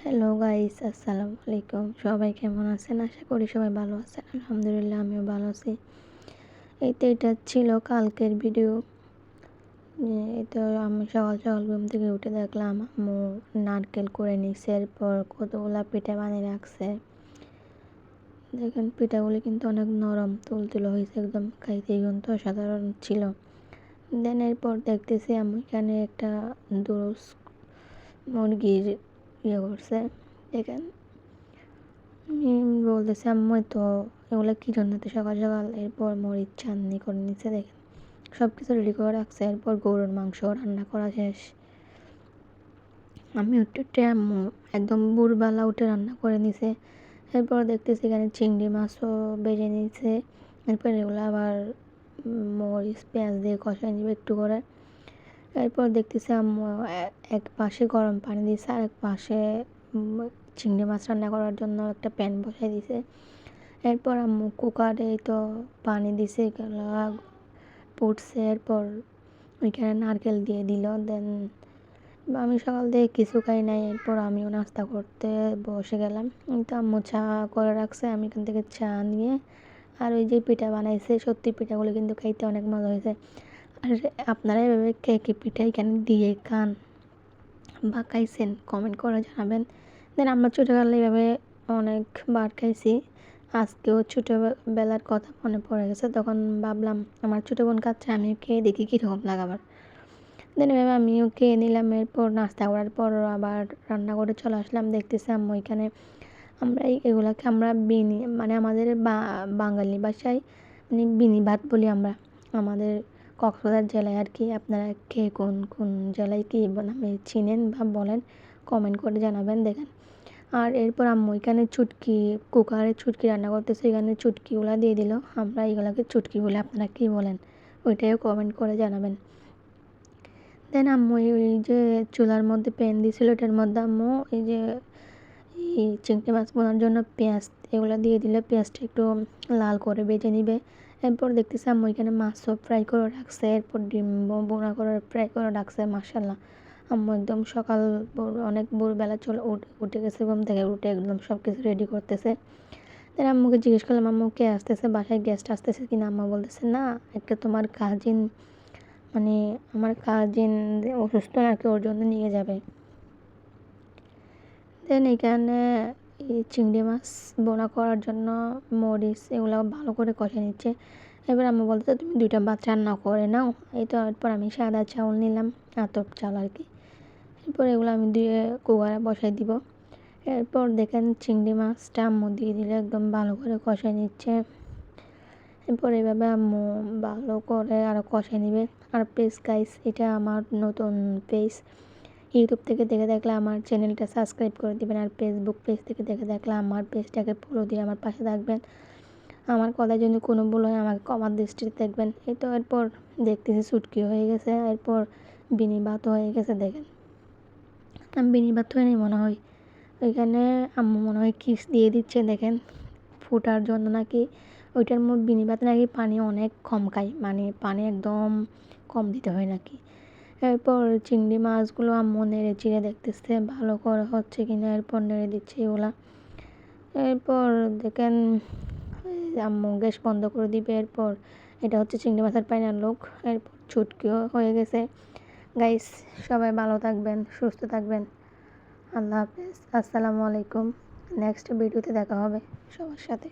Hello guys, আসসালামু আলাইকুম। সবাই কেমন আছেন? আশা করি সবাই ভালো আছেন। আলহামদুলিল্লাহ, আমিও ভালো আছি। এটা ছিল কালকের ভিডিও। তো আমি সকাল সকাল ঘুম থেকে উঠে দেখলাম আম্মু নারকেল করে নিচ্ছে, এরপর কতগুলা পিঠা বানিয়ে রাখছে। দেখেন পিঠাগুলি কিন্তু অনেক নরম তুলতুলো হয়েছে, একদম খাইতে কিন্তু অসাধারণ ছিল। দেন এরপর দেখতেছি আম্মু এখানে একটা দুরুস মুরগির করছে। দেখেন বলতেছে আম্মু তো এগুলো কী জন্য তো সকাল সকাল। এরপর মরিচ চাটনি করে নিচ্ছে। দেখেন সব কিছু রেডি করে রাখছে। এরপর গরুর মাংস রান্না করা শেষ। আমি উঠে আম্মু একদম ভোরবেলা উঠে রান্না করে নিছে। এরপর দেখতেছি এখানে চিংড়ি মাছও বেজে নিচ্ছে। এরপর এগুলো আবার মরিচ পেঁয়াজ দিয়ে কষাই নিবে একটু করে। এরপর দেখতেছি আম্মু এক পাশে গরম পানি দিয়েছে, আর এক পাশে চিংড়ি মাছ রান্না করার জন্য একটা প্যান বসাই দিছে। এরপর আম্মু কুকারে তো পানি দিছে, এগুলো ফুটছে। এরপর ওইখানে নারকেল দিয়ে দিল। দেন আমি সকাল থেকে কিছু খাই নাই। এরপর আমিও নাস্তা করতে বসে গেলাম। তো আম্মু চা করে রাখছে, আমি এখান থেকে চা নিয়ে আর ওই যে পিঠা বানাইছে, সত্যি পিঠাগুলো কিন্তু খাইতে অনেক মজা হয়েছে। আর আপনারা এভাবে কে কে পিঠা এখানে দিয়ে খান বা খাইছেন কমেন্ট করে জানাবেন। দেন আমরা ছোটোবেলায় এভাবে অনেকবার খাইছি। আজকেও ছোটোবেলার কথা মনে পড়ে গেছে, তখন ভাবলাম আমার ছোটো বোন খাচ্ছে, আমিও খেয়ে দেখি কীরকম লাগাবার। দেন এভাবে আমিও খেয়ে নিলাম। এরপর নাস্তা করার পর আবার রান্না করে চলে আসলাম। দেখতেছি আম্মু এখানে আমরা এগুলাকে আমরা বিনি মানে আমাদের বাঙালি ভাষায় মানে বিনি ভাত বলি আমরা, আমাদের কক্সবাজার জেলায় আর কি। আপনারা কে কোন কোন জেলায় কী নামে চিনেন বা বলেন কমেন্ট করে জানাবেন। দেখেন আর এরপর আম্মু এখানে কুকারে চুটকি রান্না করতেছে, এখানে চুটকিগুলো দিয়ে দিল। আমরা এগুলোকে চুটকি বলে, আপনারা কী বলেন ওইটাও কমেন্ট করে জানাবেন। দেন আম্মু এই যে চুলার মধ্যে প্যান দিয়েছিল, এটার মধ্যে আম্মু এই যে চিংড়ি মাছ বোনার জন্য পেঁয়াজ এগুলো দিয়ে দিলে পেঁয়াজটা একটু লাল করে ভেজে নিবে। এরপর দেখতেছি আম্মু এখানে মাছও ফ্রাই করে রাখছে, এরপর ডিম বোনা করে ফ্রাই করে রাখছে। মাশাল্লাহ, আম্মু একদম সকাল অনেক ভোরবেলা উঠে গেছে ঘুম থেকে, উঠে একদম সব কিছু রেডি করতেছে। তাই আম্মুকে জিজ্ঞেস করলাম আম্মু কে আসতেছে, বাসায় গেস্ট আসতেছে কিনা। আম্মু বলতেছে না, একটা তোমার কাজিন মানে আমার কাজিন অসুস্থ নাকি, ওর জন্য নিয়ে যাবে। দেন এখানে এই চিংড়ি মাছ বোনা করার জন্য মরিচ এগুলো ভালো করে কষে নিচ্ছে। এবার আম্মু বলতে তুমি 2টা ভাত রান্না করে নাও। এই তো এরপর আমি সাদা চাউল নিলাম, আতপ চাল আর কি। এরপর এগুলো আমি দিয়ে কুকারে বসাই দিব। এরপর দেখেন চিংড়ি মাছটা আম্মু দিয়ে দিলে একদম ভালো করে কষাই নিচ্ছে। এরপর এভাবে আম্মু ভালো করে আরও কষাই নিবে। আর প্লিজ গাইস, এটা আমার নতুন পেজ, ইউটিউব থেকে দেখে দেখলে আমার চ্যানেলটা সাবস্ক্রাইব করে দিবেন। আর ফেসবুক পেজ থেকে দেখে দেখলে আমার পেজটাকে ফলো দিয়ে আমার পাশে থাকবেন। আমার কথায় যদি কোনো ভুল হয় আমাকে ক্ষমার দৃষ্টিতে দেখবেন। এই তো এরপর দেখতেছি চুটকি হয়ে গেছে, এরপর বিনি ভাত হয়ে গেছে। দেখেন আমি বিনি ভাত হয়ে নেই মনে হয়, ওইখানে আম্মু মনে হয় কিস দিয়ে দিচ্ছে। দেখেন ফোটার জন্য নাকি ওইটার মধ্যে বিনি ভাতে নাকি পানি অনেক কম খায়, মানে পানি একদম কম দিতে হয় নাকি। এরপর চিংড়ি মাছগুলো আম্মু নেড়ে চিড়ে দেখতেছে ভালো করে হচ্ছে কিনা, এরপর নেড়ে দিচ্ছে এগুলা। এরপর দেখেন আম্মু গ্যাস বন্ধ করে দিবে। এরপর এটা হচ্ছে চিংড়ি মাছের পাইনার লোক। এরপর ছুটকিও হয়ে গেছে। গাইস, সবাই ভালো থাকবেন, সুস্থ থাকবেন। আল্লাহ হাফেজ, আসসালামু আলাইকুম। নেক্সট ভিডিওতে দেখা হবে সবার সাথে।